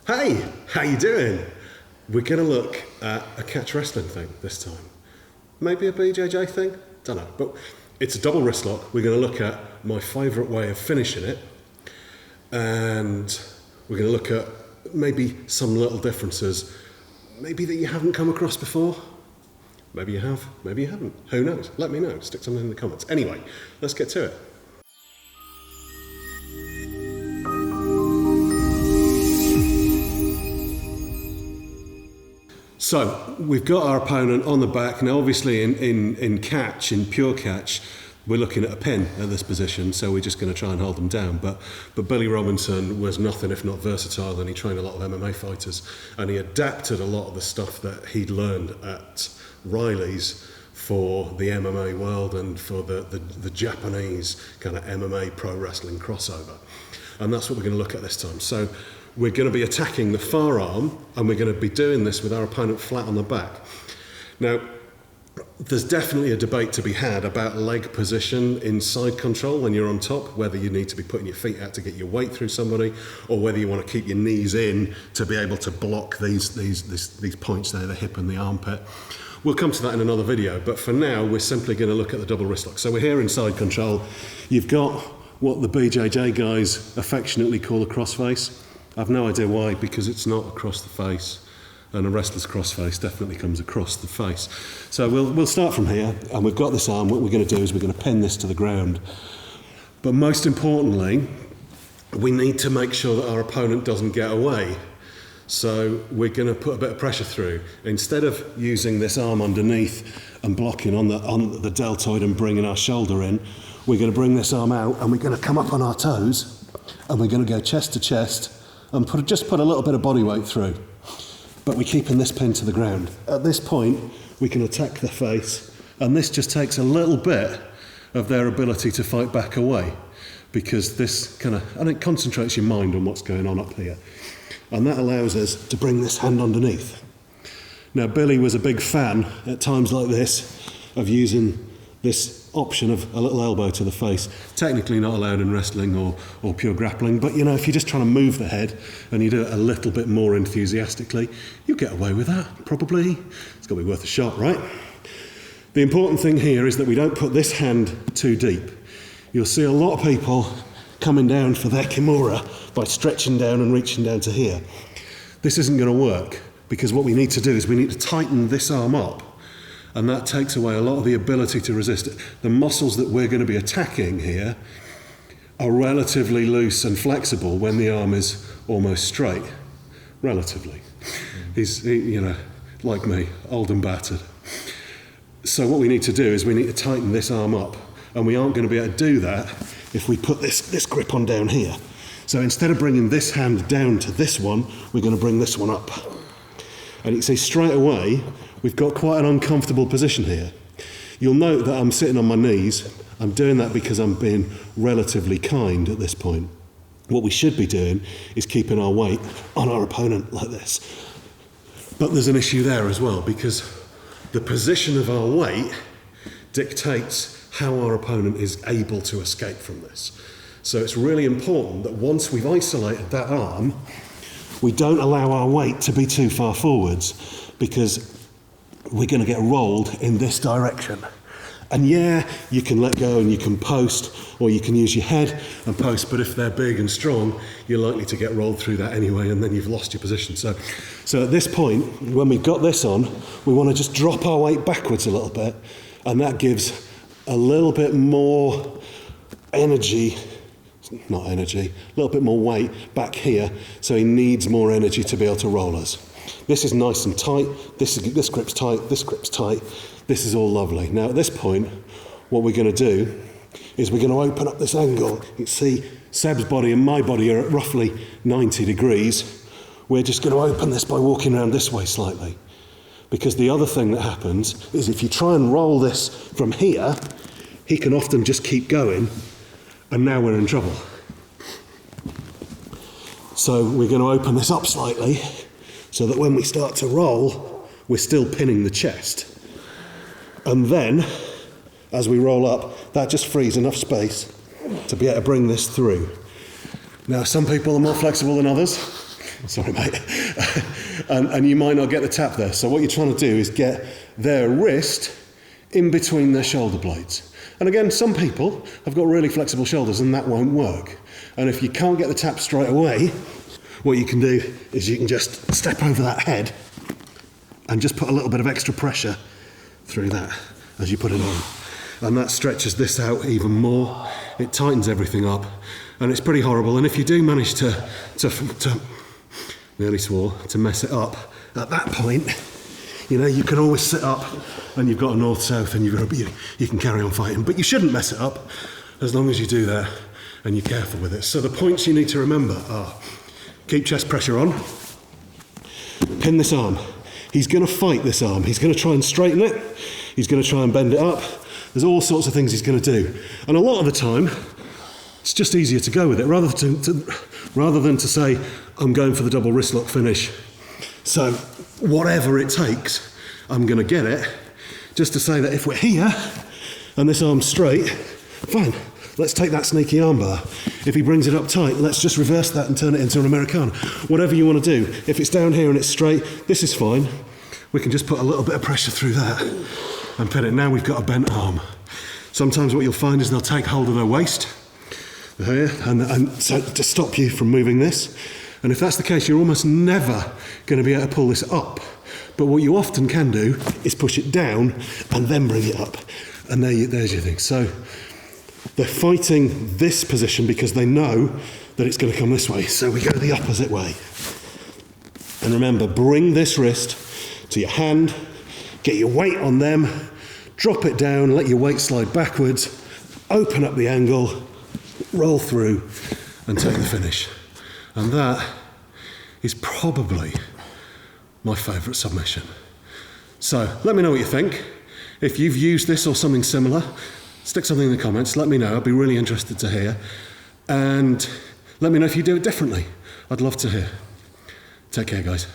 Hey, how you doing? We're going to look at a catch wrestling thing this time. Maybe a BJJ thing? Don't know. But it's a double wrist lock. We're going to look at my favourite way of finishing it. And we're going to look at maybe some little differences, maybe that you haven't come across before. Maybe you have, maybe you haven't. Who knows? Let me know. Stick something in the comments. Anyway, let's get to it. So we've got our opponent on the back. Now obviously in pure catch, we're looking at a pin at this position, so we're just going to try and hold them down. But Billy Robinson was nothing if not versatile, and he trained a lot of MMA fighters, and he adapted a lot of the stuff that he'd learned at Riley's for the MMA world and for the Japanese kind of MMA pro wrestling crossover. And that's what we're going to look at this time. So we're going to be attacking the far arm, and we're going to be doing this with our opponent flat on the back. Now, there's definitely a debate to be had about leg position in side control when you're on top, whether you need to be putting your feet out to get your weight through somebody, or whether you want to keep your knees in to be able to block these points there, the hip and the armpit. We'll come to that in another video, but for now, we're simply going to look at the double wrist lock. So we're here in side control. You've got what the BJJ guys affectionately call a crossface. I've no idea why, because it's not across the face, and a wrestler's crossface definitely comes across the face. So we'll start from here, and we've got this arm. What we're going to do is we're going to pin this to the ground. But most importantly, we need to make sure that our opponent doesn't get away. So we're going to put a bit of pressure through. Instead of using this arm underneath and blocking on the deltoid and bringing our shoulder in, we're going to bring this arm out, and we're going to come up on our toes, and we're going to go chest to chest and just put a little bit of body weight through. But we're keeping this pin to the ground. At this point, we can attack the face, and this just takes a little bit of their ability to fight back away, because and it concentrates your mind on what's going on up here. And that allows us to bring this hand underneath. Now, Billy was a big fan at times like this of using this option of a little elbow to the face. Technically not allowed in wrestling or pure grappling, but you know, if you're just trying to move the head and you do it a little bit more enthusiastically, you get away with that, probably. It's got to be worth a shot, right? The important thing here is that we don't put this hand too deep. You'll see a lot of people coming down for their kimura by stretching down and reaching down to here. This isn't going to work, because what we need to do is we need to tighten this arm up, and that takes away a lot of the ability to resist it. The muscles that we're going to be attacking here are relatively loose and flexible when the arm is almost straight. Relatively. He's like me, old and battered. So what we need to do is we need to tighten this arm up, and we aren't going to be able to do that if we put this grip on down here. So instead of bringing this hand down to this one, we're going to bring this one up. And you can see straight away, we've got quite an uncomfortable position here. You'll note that I'm sitting on my knees. I'm doing that because I'm being relatively kind at this point. What we should be doing is keeping our weight on our opponent like this. But there's an issue there as well, because the position of our weight dictates how our opponent is able to escape from this. So it's really important that once we've isolated that arm, we don't allow our weight to be too far forwards, because we're going to get rolled in this direction. And yeah, you can let go and you can post, or you can use your head and post, but if they're big and strong, you're likely to get rolled through that anyway, and then you've lost your position. So at this point, when we've got this on, we want to just drop our weight backwards a little bit, and that gives a little bit more a little bit more weight back here, so he needs more energy to be able to roll us. This is nice and tight, this grip's tight, this grip's tight, this is all lovely. Now at this point, what we're going to do is we're going to open up this angle. You can see Seb's body and my body are at roughly 90 degrees. We're just going to open this by walking around this way slightly. Because the other thing that happens is if you try and roll this from here, he can often just keep going, and now we're in trouble. So we're going to open this up slightly so that when we start to roll, we're still pinning the chest. And then, as we roll up, that just frees enough space to be able to bring this through. Now, some people are more flexible than others. Sorry, mate. and you might not get the tap there. So what you're trying to do is get their wrist in between their shoulder blades. And again, some people have got really flexible shoulders and that won't work. And if you can't get the tap straight away, what you can do is you can just step over that head and just put a little bit of extra pressure through that as you put it on. And that stretches this out even more. It tightens everything up, and it's pretty horrible. And if you do manage to nearly swore, to mess it up, at that point, you know, you can always sit up and you've got a north-south and you can carry on fighting. But you shouldn't mess it up as long as you do that and you're careful with it. So the points you need to remember are: keep chest pressure on, pin this arm. He's going to fight this arm. He's going to try and straighten it. He's going to try and bend it up. There's all sorts of things he's going to do. And a lot of the time, it's just easier to go with it rather than to say, I'm going for the double wrist lock finish. So whatever it takes, I'm going to get it. Just to say that if we're here and this arm's straight, fine, let's take that sneaky armbar. If he brings it up tight, let's just reverse that and turn it into an Americana. Whatever you want to do. If it's down here and it's straight, this is fine. We can just put a little bit of pressure through that and pin it. Now we've got a bent arm. Sometimes what you'll find is they'll take hold of their waist here, and so to stop you from moving this. And if that's the case, you're almost never going to be able to pull this up. But what you often can do is push it down and then bring it up. And there's your thing. So they're fighting this position because they know that it's going to come this way. So we go the opposite way. And remember, bring this wrist to your hand, get your weight on them, drop it down, let your weight slide backwards, open up the angle, roll through, and take the finish. And that is probably my favourite submission. So let me know what you think. If you've used this or something similar, stick something in the comments, let me know. I'd be really interested to hear. And let me know if you do it differently. I'd love to hear. Take care, guys.